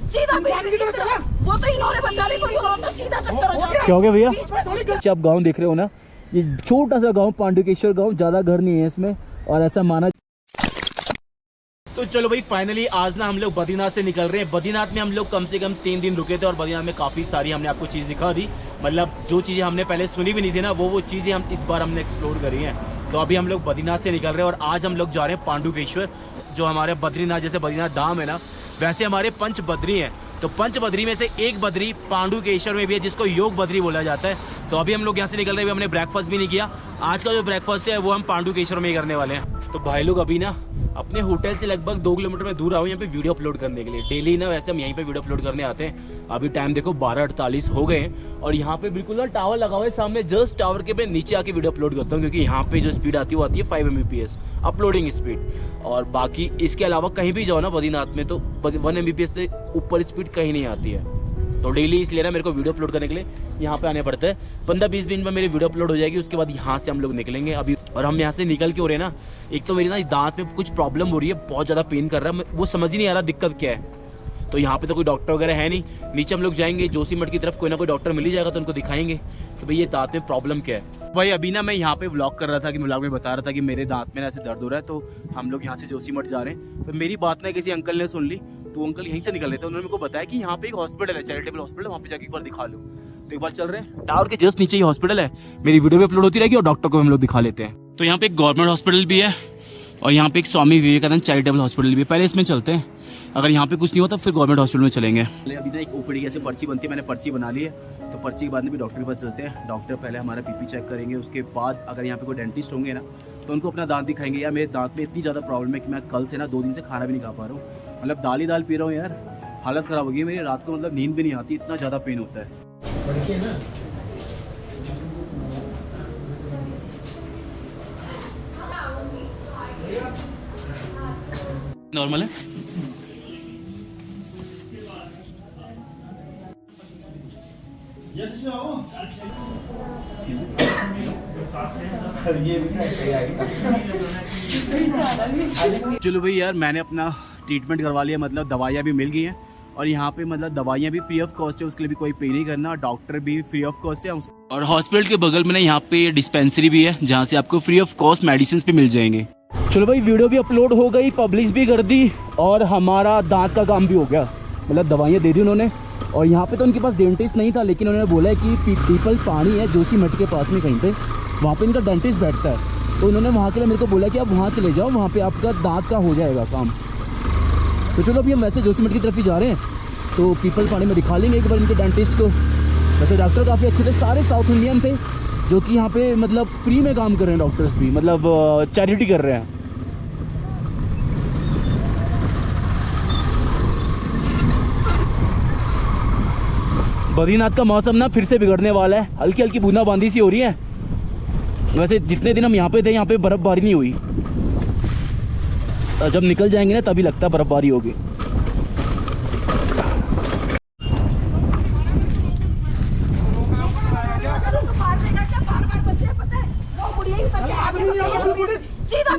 सीधा वो तो इन्होंने बचा ली, कोई और तो सीधा टक्कर हो जाता है। क्या हो गया भैया? आप गांव देख रहे हो ना, ये छोटा सा गांव पांडुकेश्वर गांव, ज्यादा घर नहीं है इसमें और ऐसा माना। तो चलो भाई फाइनली आज ना हम लोग बद्रीनाथ से निकल रहे हैं। बद्रीनाथ में हम लोग कम से कम 3 दिन रुके थे और बद्रीनाथ में काफ़ी सारी हमने आपको चीज़ दिखा दी। मतलब जो चीज़ें हमने पहले सुनी भी नहीं थी ना, वो चीज़ें हम इस बार हमने एक्सप्लोर करी हैं। तो अभी हम लोग बद्रीनाथ से निकल रहे हैं और आज हम लोग जा रहे हैं पांडुकेश्वर। जो हमारे बद्रीनाथ जैसे बद्रीनाथ धाम है ना, वैसे हमारे पंच बद्री हैं। तो पंच बद्री में से एक बद्री पांडुकेश्वर में भी है, जिसको योग बद्री बोला जाता है। तो अभी हम लोग यहाँ से निकल रहे हैं। हमने ब्रेकफास्ट भी नहीं किया। आज का जो ब्रेकफास्ट है वो हम पांडुकेश्वर में ही करने वाले हैं। तो भाई लोग अभी ना अपने होटल से लगभग 2 किलोमीटर में दूर आओ यहाँ पे वीडियो अपलोड करने के लिए। डेली ना वैसे हम यहीं पे वीडियो अपलोड करने आते हैं। अभी टाइम देखो 12:48 हो गए हैं और यहाँ पे बिल्कुल ना टावर लगा हुआ है सामने। जस्ट टावर के पे नीचे आके वीडियो अपलोड करता हूँ, क्योंकि यहाँ पे जो स्पीड आती है वो आती है 5 Mbps अपलोडिंग स्पीड। और बाकी इसके अलावा कहीं भी जाओ ना बद्रीनाथ में तो 1 Mbps से ऊपर स्पीड कहीं नहीं आती है। तो डेली इसलिए ना मेरे को वीडियो अपलोड करने के लिए यहाँ पे आने पड़ता है। 15-20 मिनट में मेरी वीडियो अपलोड हो जाएगी। उसके बाद यहाँ से हम लोग निकलेंगे अभी। और हम यहाँ से निकल के हो रहे हैं ना, एक तो मेरी ना दांत में कुछ प्रॉब्लम हो रही है, बहुत ज़्यादा पेन कर रहा है, वो समझ ही नहीं आ रहा दिक्कत क्या है। तो यहाँ पे तो कोई डॉक्टर वगैरह है नहीं। नीचे हम लोग जाएंगे जोशीमठ की तरफ, कोई ना कोई डॉक्टर मिल ही जाएगा तो उनको दिखाएंगे कि भाई ये दांत में प्रॉब्लम क्या है। भाई अभी ना मैं यहाँ पे व्लॉग कर रहा था कि व्लॉग में बता रहा था कि मेरे दांत में ऐसे दर्द हो रहा है। तो हम लोग यहाँ से जोशीमठ जा रहे हैं। तो मेरी बात ना किसी अंकल ने सुन ली, तो अंकल यहीं से निकल रहे थे। उन्होंने मेरे को बताया कि यहाँ पे एक हॉस्पिटल है, चैरिटेबल हॉस्पिटल, वहाँ पे जाके एक बार दिखा लो। तो एक बार चल रहे हैं। टावर के जस्ट नीचे ही हॉस्पिटल है। मेरी वीडियो भी अपलोड होती रहेगी और डॉक्टर को हम लोग दिखा लेते हैं। तो यहाँ पे एक गवर्नमेंट हॉस्पिटल भी है और यहाँ पे एक स्वामी विवेकानंद चैरिटेबल हॉस्पिटल भी है। पहले इसमें चलते हैं, अगर यहाँ पे कुछ नहीं होता फिर गवर्नमेंट हॉस्पिटल में चलेंगे। अभी ना एक ओपीडी जैसे पर्ची बनती है, मैंने पर्ची बना ली है। तो पर्ची के बाद में भी डॉक्टर के पास चलते हैं। डॉक्टर पहले हमारा बीपी चेक करेंगे, उसके बाद अगर यहाँ पे कोई डेंटिस्ट होंगे ना तो उनको अपना दांत दिखाएंगे। यार मेरे दांत में इतनी ज़्यादा प्रॉब्लम है कि मैं कल से ना 2 दिन से खाना भी नहीं खा पा रहा हूँ। मतलब दाल ही दाल पी रहा हूँ यार, हालत ख़राब हो गई मेरी। रात को मतलब नींद भी नहीं आती, इतना ज़्यादा पेन होता है। नॉर्मल है। चलो भाई यार मैंने अपना ट्रीटमेंट करवा लिया, मतलब दवाइयाँ भी मिल गई हैं और यहाँ पे मतलब दवाइयाँ भी फ्री ऑफ कॉस्ट है, उसके लिए भी कोई पे नहीं करना। डॉक्टर भी फ्री ऑफ कॉस्ट है। और हॉस्पिटल के बगल में ना यहाँ पे डिस्पेंसरी भी है, जहाँ से आपको फ्री ऑफ कॉस्ट मेडिसिन भी मिल जाएंगे। चलो भाई वीडियो भी अपलोड हो गई, पब्लिश भी कर दी और हमारा दांत का काम भी हो गया। मतलब दवाइयाँ दे दी उन्होंने। और यहाँ पे तो उनके पास डेंटिस्ट नहीं था, लेकिन उन्होंने बोला है कि पीपल पानी है जोशीमठ के पास में कहीं पे, वहाँ पे इनका डेंटिस्ट बैठता है। तो उन्होंने वहाँ के लिए मेरे को बोला कि आप वहाँ चले जाओ, वहाँ पे आपका दांत का हो जाएगा काम। तो चलो अभी हम वैसे जोशीमठ की तरफ ही जा रहे हैं। तो पीपल पानी में दिखा लेंगे एक बार इनके डेंटिस्ट को। वैसे डॉक्टर काफ़ी अच्छे थे, सारे साउथ इंडियन थे जो कि यहाँ पे मतलब फ्री में काम कर रहे हैं। डॉक्टर्स भी मतलब चैरिटी कर रहे हैं। बद्रीनाथ का मौसम ना फिर से बिगड़ने वाला है, हल्की हल्की बूंदाबांदी सी हो रही है। वैसे जितने दिन हम यहाँ पे थे यहाँ पे बर्फ़बारी नहीं हुई, जब निकल जाएंगे ना तभी लगता है बर्फ़बारी होगी। सीधा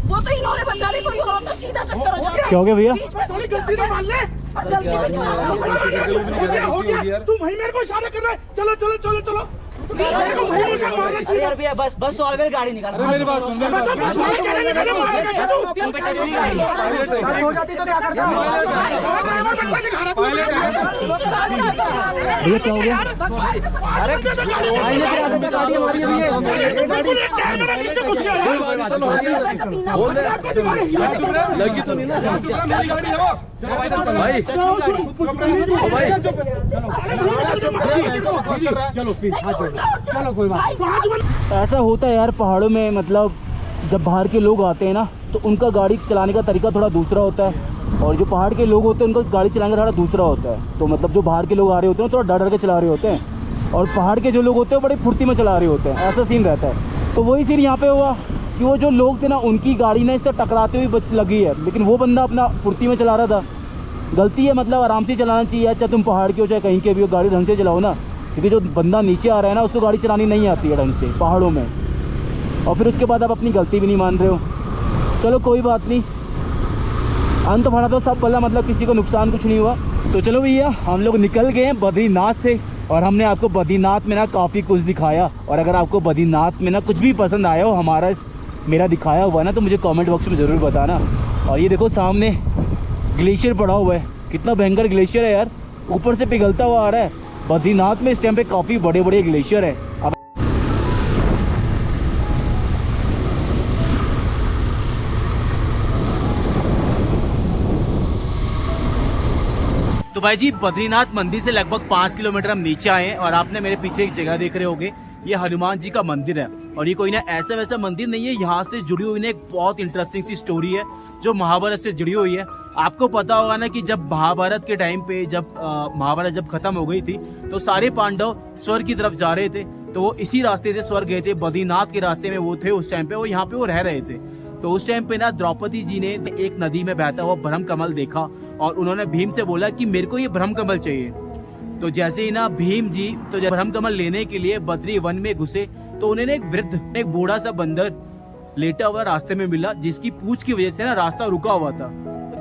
वो तो इन्होंने बचा ली, कोई और तो सीधा टक्कर हो जाता है। क्या हो गया भैया? थोड़ी गलती तो मान ले। तुम वही मेरे को इशारा कर रहे है। चलो चलो चलो चलो यार भैया बस तो ऑलवेज गाड़ी निकाल। मेरी बात सुन, भैया क्या हो गया? लगी तो नहीं ना चलो कोई बात। ऐसा होता है यार पहाड़ों में, मतलब जब बाहर के लोग आते हैं ना तो उनका गाड़ी चलाने का तरीका थोड़ा दूसरा होता है, और जो पहाड़ के लोग होते हैं उनका गाड़ी चलाने का थोड़ा दूसरा होता है। तो मतलब जो बाहर के लोग आ रहे होते हैं थोड़ा डर के चला रहे होते हैं, और पहाड़ के जो लोग होते हैं बड़े फुर्ती में चला रहे होते हैं। ऐसा सीन रहता है। तो वही सीन यहाँ पे हुआ कि वो जो लोग थे ना उनकी गाड़ी ने इससे टकराते हुए लगी है, लेकिन वो बंदा अपना फुर्ती में चला रहा था। गलती है, मतलब आराम से चलाना चाहिए। अच्छा तुम पहाड़ के हो चाहे कहीं के भी हो, गाड़ी ढंग से चलाओ ना, क्योंकि जो बंदा नीचे आ रहा है ना उसको गाड़ी चलानी नहीं आती है ढंग से पहाड़ों में, और फिर उसके बाद आप अपनी गलती भी नहीं मान रहे हो। चलो कोई बात नहीं, अंत भरा तो सब भला, मतलब किसी को नुकसान कुछ नहीं हुआ। तो चलो भैया हम लोग निकल गए हैं बद्रीनाथ से, और हमने आपको बद्रीनाथ में ना काफ़ी कुछ दिखाया। और अगर आपको बद्रीनाथ में ना कुछ भी पसंद आया हो हमारा मेरा दिखाया हुआ ना, तो मुझे कमेंट बॉक्स में ज़रूर बताना। और ये देखो सामने ग्लेशियर पड़ा हुआ है, कितना भयंकर ग्लेशियर है यार, ऊपर से पिघलता हुआ आ रहा है। बद्रीनाथ में इस टाइम पे काफ़ी बड़े बड़े ग्लेशियर है। तो भाई जी बद्रीनाथ मंदिर से लगभग 5 किलोमीटर हम नीचे आए हैं, और आपने मेरे पीछे एक जगह देख रहे होंगे, ये हनुमान जी का मंदिर है। और ये कोई ना ऐसा वैसा मंदिर नहीं है, यहाँ से जुड़ी हुई ना एक बहुत इंटरेस्टिंग सी स्टोरी है जो महाभारत से जुड़ी हुई है। आपको पता होगा ना कि जब महाभारत के टाइम पे, जब महाभारत जब खत्म हो गई थी, तो सारे पांडव स्वर्ग की तरफ जा रहे थे। तो वो इसी रास्ते से स्वर्ग गए थे, बद्रीनाथ के रास्ते में वो थे उस टाइम पे, वो यहाँ पे वो रह रहे थे। तो उस टाइम पे ना द्रौपदी जी ने एक नदी में बहता हुआ ब्रह्म कमल देखा, और उन्होंने भीम से बोला कि मेरे को ये ब्रह्म कमल चाहिए। तो जैसे ही ना भीम जी तो ब्रह्म कमल लेने के लिए बद्री वन में घुसे, तो उन्हें एक वृद्ध, एक बूढ़ा सा बंदर लेटा हुआ रास्ते में मिला, जिसकी पूंछ की वजह से ना रास्ता रुका हुआ था।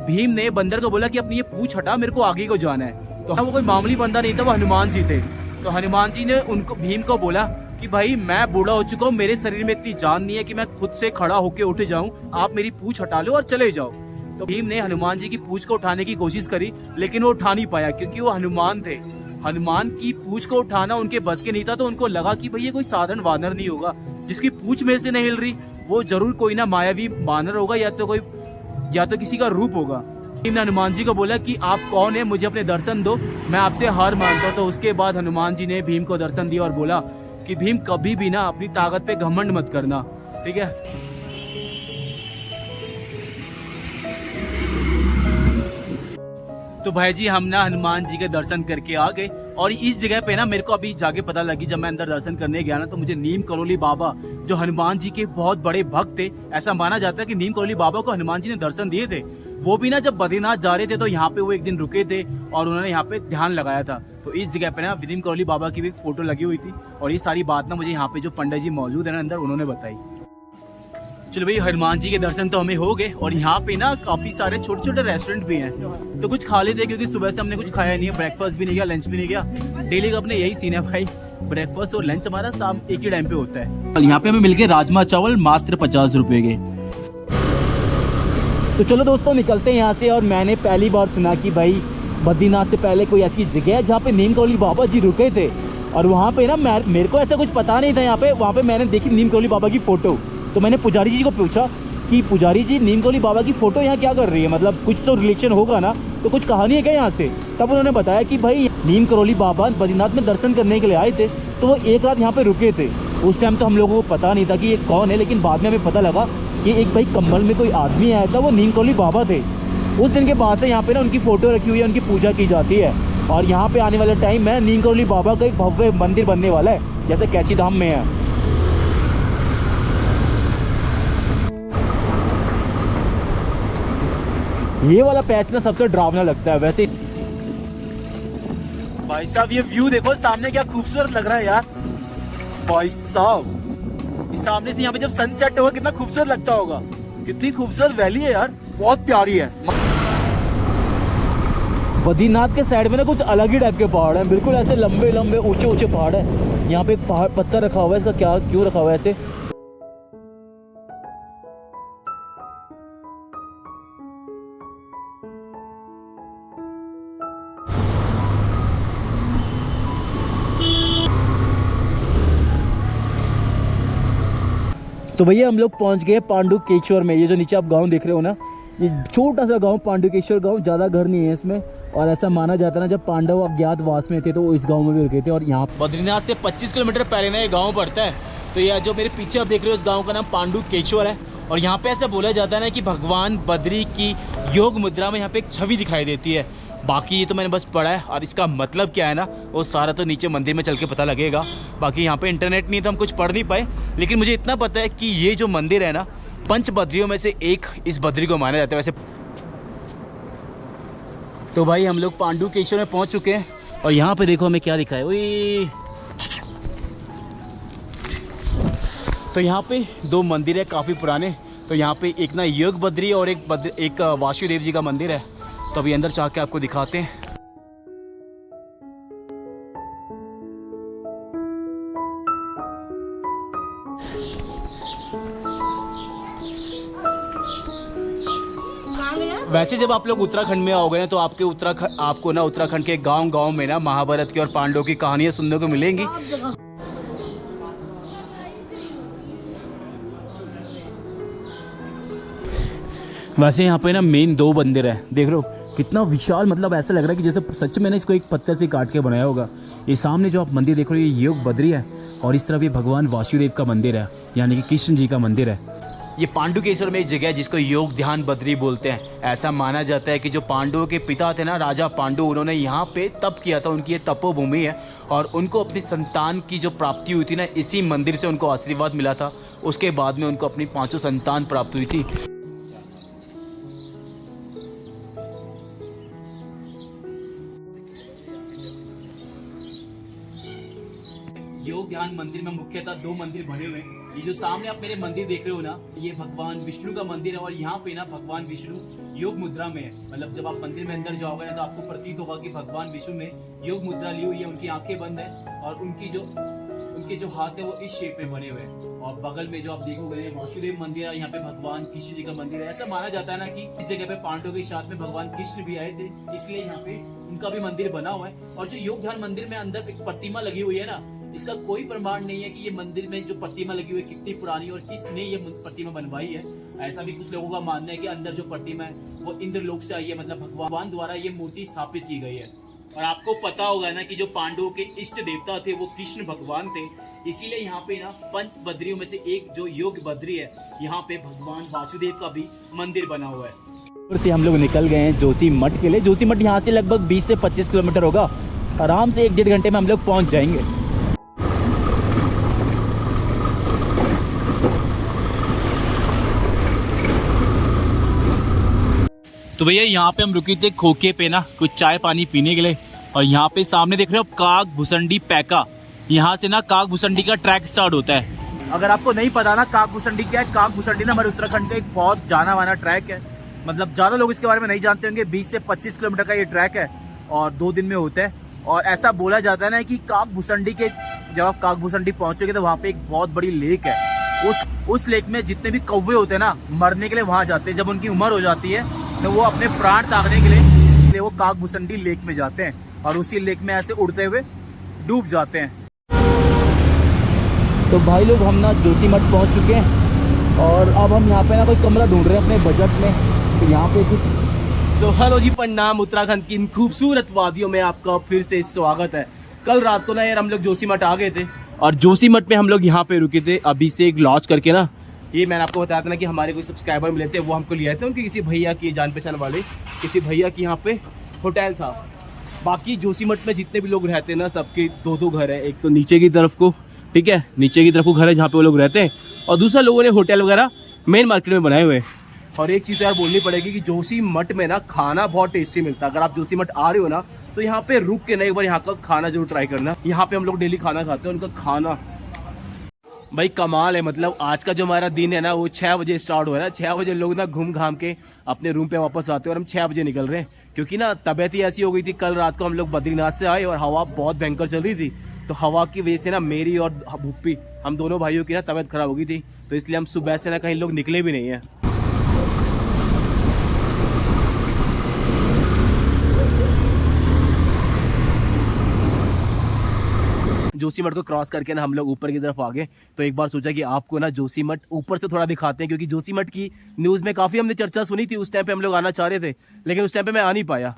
भीम ने बंदर को बोला कि अपनी ये पूंछ हटा, मेरे को आगे को जाना है। तो वो कोई मामूली बंदा नहीं था, वो हनुमान जी थे। तो हनुमान जी ने उनको, भीम को बोला कि भाई मैं बूढ़ा हो चुका हूँ, मेरे शरीर में इतनी जान नहीं है कि मैं खुद से खड़ा होके उठ जाऊं, आप मेरी पूंछ हटा लो और चले जाओ। तो भीम ने हनुमान जी की पूंछ को उठाने की कोशिश करी, लेकिन वो उठा नहीं पाया, क्योंकि वो हनुमान थे। हनुमान की पूंछ को उठाना उनके बस के नहीं था। तो उनको लगा कि भाई ये कोई साधारण वानर नहीं होगा, जिसकी पूंछ मेरे से नहीं हिल रही, वो जरूर कोई ना मायावी वानर होगा, या तो किसी का रूप होगा। भीम ने हनुमान जी को बोला कि आप कौन है, मुझे अपने दर्शन दो, मैं आपसे हार मानता हूँ। तो उसके बाद हनुमान जी ने भीम को दर्शन दिया और बोला कि भीम कभी भी ना अपनी ताकत पे घमंड मत करना, ठीक है। तो भाई जी हम ना हनुमान जी के दर्शन करके आ गए, और इस जगह पे ना मेरे को अभी जाके पता लगी, जब मैं अंदर दर्शन करने गया ना, तो मुझे नीम करोली बाबा जो हनुमान जी के बहुत बड़े भक्त थे, ऐसा माना जाता है कि नीम करोली बाबा को हनुमान जी ने दर्शन दिए थे। वो भी ना जब बद्रीनाथ जा रहे थे, तो यहाँ पे वो एक दिन रुके थे और उन्होंने यहाँ पे ध्यान लगाया था। तो इस जगह पे ना नीम करोली बाबा की भी एक फोटो लगी हुई थी, और ये सारी बात ना मुझे यहाँ पे जो पंडित जी मौजूद है ना अंदर, उन्होंने बताई। चलो भाई हनुमान जी के दर्शन तो हमें हो गए, और यहाँ पे ना काफी सारे छोटे छोटे रेस्टोरेंट भी हैं। तो कुछ खा लेते, क्योंकि सुबह से हमने कुछ खाया नहीं है, ब्रेकफास्ट भी नहीं किया, लंच भी नहीं किया। डेली का अपने यही सीन है भाई, ब्रेकफास्ट और लंच हमारा शाम एक ही टाइम पे होता है। और यहाँ पे हमें मिल गए राजमा चावल मात्र 50 रुपए के। तो चलो दोस्तों निकलते हैं यहाँ से। और मैंने पहली बार सुना कि भाई बद्रीनाथ से पहले कोई ऐसी जगह है जहाँ पे नीम करोली बाबा जी रुके थे, और वहाँ पे ना मेरे को ऐसा कुछ पता नहीं था। यहाँ पे वहाँ पे मैंने देखी नीम करोली बाबा की फोटो, तो मैंने पुजारी जी को पूछा कि पुजारी जी नीम करोली बाबा की फोटो यहाँ क्या कर रही है, मतलब कुछ तो रिलेशन होगा ना, तो कुछ कहानी है क्या यहाँ से। तब उन्होंने बताया कि भाई नीम करोली बाबा बद्रीनाथ में दर्शन करने के लिए आए थे, तो वो एक रात यहाँ पे रुके थे। उस टाइम तो हम लोगों को पता नहीं था कि ये कौन है, लेकिन बाद में हमें पता लगा कि एक भाई कम्बल में कोई आदमी आया था, वो नीम करोली बाबा थे। उस दिन के बाद से यहाँ पे ना उनकी फ़ोटो रखी हुई है, उनकी पूजा की जाती है। और यहाँ पे आने वाले टाइम में नीम करोली बाबा का एक भव्य मंदिर बनने वाला है, जैसे कैची धाम में है। ये वाला पैच ना सबसे डरावना लगता है वैसे। भाई साहब ये व्यू देखो सामने, क्या खूबसूरत लग रहा है यार। भाई साहब इस सामने से यहाँ पे जब सनसेट होगा कितना खूबसूरत लगता होगा। कितनी खूबसूरत वैली है यार, बहुत प्यारी है। बद्रीनाथ के साइड में ना कुछ अलग ही टाइप के पहाड़ हैं, बिल्कुल ऐसे लंबे लंबे ऊंचे ऊंचे पहाड़ है। यहाँ पे एक पहाड़ पत्थर रखा हुआ है, इसका क्या क्यों रखा हुआ है ऐसे। तो भैया हम लोग पहुंच गए पांडुकेश्वर में। ये जो नीचे आप गांव देख रहे हो ना, ये छोटा सा गांव पांडुकेश्वर गांव, ज़्यादा घर नहीं है इसमें। और ऐसा माना जाता है ना जब पांडव अज्ञातवास में थे तो वो इस गांव में भी रुके थे। और यहाँ बद्रीनाथ से 25 किलोमीटर पहले ना ये गांव पड़ता है। तो यह जो मेरे पीछे आप देख रहे हो इस गाँव का नाम पांडुकेश्वर है। और यहाँ पे ऐसा बोला जाता है ना कि भगवान बद्री की योग मुद्रा में यहाँ पे एक छवि दिखाई देती है। बाकी ये तो मैंने बस पढ़ा है, और इसका मतलब क्या है ना वो सारा तो नीचे मंदिर में चल के पता लगेगा। बाकी यहाँ पे इंटरनेट नहीं तो हम कुछ पढ़ नहीं पाए, लेकिन मुझे इतना पता है कि ये जो मंदिर है ना, 5 बद्रियों में से एक इस बद्री को माना जाता है वैसे। तो भाई हम लोग पांडुकेश्वर में पहुँच चुके हैं, और यहाँ पे देखो हमें क्या दिखा है। वही तो यहाँ पे 2 मंदिर है काफ़ी पुराने, तो यहाँ पे एक ना योग बद्री और एक वासुदेव जी का मंदिर है। तो अभी अंदर जाके आपको दिखाते हैं। वैसे जब आप लोग उत्तराखंड में आओगे ना तो आपको ना उत्तराखंड के गांव-गांव में ना महाभारत की और पांडवों की कहानियां सुनने को मिलेंगी। वैसे यहाँ पे ना मेन 2 मंदिर है, देख लो कितना विशाल, मतलब ऐसा लग रहा है कि जैसे सच में ना इसको एक पत्थर से काट के बनाया होगा। ये सामने जो आप मंदिर देख रहे हो ये योग बद्री है और इस तरफ ये भगवान वासुदेव का मंदिर है, यानी कि कृष्ण जी का मंदिर है। ये पांडुकेश्वर में एक जगह है जिसको योग ध्यान बद्री बोलते हैं। ऐसा माना जाता है कि जो पांडवों के पिता थे ना, राजा पांडु, उन्होंने यहाँ पे तप किया था। उनकी ये तपोभूमि है और उनको अपनी संतान की जो प्राप्ति हुई थी ना, इसी मंदिर से उनको आशीर्वाद मिला था। उसके बाद में उनको अपनी 5 संतान प्राप्त हुई थी। योग ध्यान मंदिर में मुख्यतः 2 मंदिर बने हुए हैं। ये जो सामने आप मेरे मंदिर देख रहे हो ना, ये भगवान विष्णु का मंदिर है और यहाँ पे ना भगवान विष्णु योग मुद्रा में है। मतलब जब आप मंदिर में अंदर जाओगे ना तो आपको प्रतीत होगा कि भगवान विष्णु ने योग मुद्रा ली हुई है। उनकी आंखें बंद है और उनके जो हाथ है वो इस शेप में बने हुए हैं। और बगल में जो आप देखोगे वासुदेव मंदिर है, यहाँ पे भगवान कृष्ण जी का मंदिर है। ऐसा माना जाता है ना कि इस जगह पे पांडवों के साथ में भगवान कृष्ण भी आए थे, इसलिए यहाँ पे उनका भी मंदिर बना हुआ है। और जो योग ध्यान मंदिर में अंदर एक प्रतिमा लगी हुई है ना, इसका कोई प्रमाण नहीं है कि ये मंदिर में जो प्रतिमा लगी हुई है कितनी पुरानी और किसने ये प्रतिमा बनवाई है। ऐसा भी कुछ लोगों का मानना है कि अंदर जो प्रतिमा है वो इंद्रलोक से आई है, मतलब भगवान द्वारा ये मूर्ति स्थापित की गई है। और आपको पता होगा ना कि जो पांडवों के इष्ट देवता थे वो कृष्ण भगवान थे, इसीलिए यहाँ पे ना 5 बद्रियों में से एक जो योग बद्री है, यहाँ पे भगवान वासुदेव का भी मंदिर बना हुआ है। से हम लोग निकल गए हैं जोशीमठ के लिए। जोशीमठ यहाँ से लगभग 20 से 25 किलोमीटर होगा। आराम से 1-1.5 घंटे में हम लोग पहुँच जाएंगे। तो भैया यहाँ पे हम रुके थे खोखे पे ना कुछ चाय पानी पीने के लिए। और यहाँ पे सामने देख रहे हो काग भुसंडी पैका, यहाँ से ना काग भुसंडी का ट्रैक स्टार्ट होता है। अगर आपको नहीं पता ना काग भुसंडी क्या है, काग भुसंडी ना हमारे उत्तराखंड का एक बहुत जाना माना ट्रैक है। मतलब ज़्यादा लोग इसके बारे में नहीं जानते होंगे। 20 से 25 किलोमीटर का ये ट्रैक है और 2 दिन में होता है। और ऐसा बोला जाता है ना कि काग भुसंडी के जब आप काग भुसंडी पहुँचोगे तो वहाँ पे एक बहुत बड़ी लेक है। उस लेक में जितने भी कौवे होते हैं ना, मरने के लिए वहाँ जाते हैं। जब उनकी उम्र हो जाती है तो वो अपने प्राण त्यागने के लिए वो काग भुसंडी लेक में जाते हैं और उसी लेक में ऐसे उड़ते हुए डूब जाते हैं। तो भाई लोग हम ना जोशीमठ पहुंच चुके हैं और अब हम यहाँ पे ना कोई कमरा ढूंढ रहे हैं अपने बजट में। तो यहाँ पे कुछ हेलो जी, प्रणाम। उत्तराखंड की इन खूबसूरत वादियों में आपका फिर से स्वागत है। कल रात को ना यार हम लोग जोशीमठ आ गए थे और जोशीमठ में हम लोग यहाँ पे रुके थे अभी से एक लॉज करके ना। ये मैंने आपको बताया था ना कि हमारे कोई सब्सक्राइबर मिले थे, वो हमको ले आए थे। उनके किसी भैया की जान पहचान वाले किसी भैया की यहाँ पे होटल था। बाकी जोशीमठ में जितने भी लोग रहते हैं ना, सबके 2-2 घर है। एक तो नीचे की तरफ को, ठीक है, नीचे की तरफ को घर है जहाँ पे वो लोग रहते हैं, और दूसरा लोगों ने होटल वगैरह मेन मार्केट में बनाए हुए हैं। और एक चीज़ तो यार बोलनी पड़ेगी कि जोशीमठ में ना खाना बहुत टेस्टी मिलता है। अगर आप जोशीमठ आ रहे हो ना तो यहाँ पे रुक के ना एक बार यहाँ का खाना जरूर ट्राई करना। यहाँ पे हम लोग डेली खाना खाते हैं, उनका खाना भाई कमाल है। मतलब आज का जो हमारा दिन है ना वो 6 बजे स्टार्ट हो रहा है। 6 बजे लोग ना घूम घाम के अपने रूम पे वापस आते हैं और हम 6 बजे निकल रहे हैं, क्योंकि ना तबीयत ही ऐसी हो गई थी। कल रात को हम लोग बद्रीनाथ से आए और हवा बहुत भयंकर चल रही थी, तो हवा की वजह से ना मेरी और भुप्पी, हम दोनों भाइयों की ना तबीयत खराब हो गई थी। तो इसलिए हम सुबह से ना कहीं लोग निकले भी नहीं है। जोशीमठ को क्रॉस करके ना हम लोग ऊपर की तरफ आ गए। तो एक बार सोचा कि आपको ना जोशीमठ ऊपर से थोड़ा दिखाते हैं, क्योंकि जोशीमठ की न्यूज़ में काफ़ी हमने चर्चा सुनी थी। उस टाइम पे हम लोग आना चाह रहे थे, लेकिन उस टाइम पे मैं आ नहीं पाया।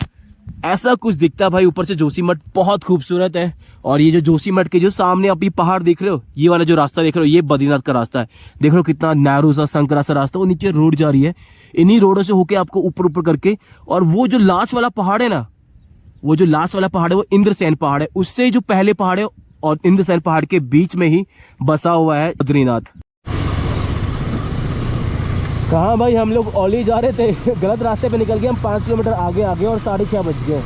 ऐसा कुछ दिखता है भाई ऊपर से। जोशीमठ बहुत खूबसूरत है। और ये जो जोशीमठ के जो सामने आप ये पहाड़ देख रहे हो, ये वाला जो रास्ता देख रहे हो, ये बद्रीनाथ का रास्ता है। देख रहे हो कितना नैरो सा संकरा सा रास्ता, वो नीचे रोड जा रही है। इन्हीं रोडों से होके आपको ऊपर ऊपर करके, और वो जो लास्ट वाला पहाड़ है ना, वो जो लास्ट वाला पहाड़ है वो इंद्रसेन पहाड़ है। उससे जो पहले पहाड़ है और इंद्रसेन पहाड़ के बीच में ही बसा हुआ है बद्रीनाथ। कहाँ भाई, हम लोग ओली जा रहे थे, गलत रास्ते पे निकल गए। हम 5 किलोमीटर आगे आ गए और 6:30 बज गए।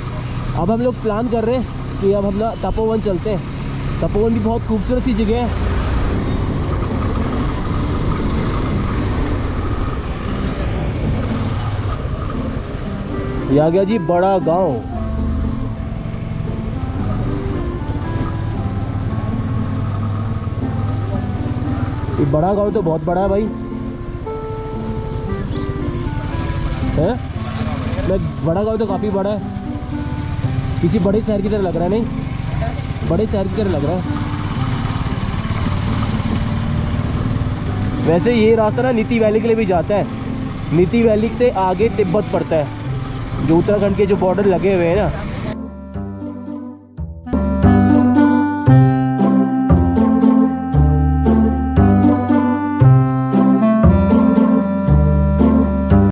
अब हम लोग प्लान कर रहे हैं कि अब हम ना तपोवन चलते हैं। तपोवन भी बहुत खूबसूरत सी जगह है। ये आ गया जी बड़ा गांव। ये बड़ा गांव तो बहुत बड़ा है भाई, है? बड़ा गांव तो काफ़ी बड़ा है, किसी बड़े शहर की तरह लग रहा है। नहीं, बड़े शहर की तरह लग रहा है। वैसे ये रास्ता ना नीति वैली के लिए भी जाता है। नीति वैली से आगे तिब्बत पड़ता है, जो उत्तराखंड के जो बॉर्डर लगे हुए हैं ना,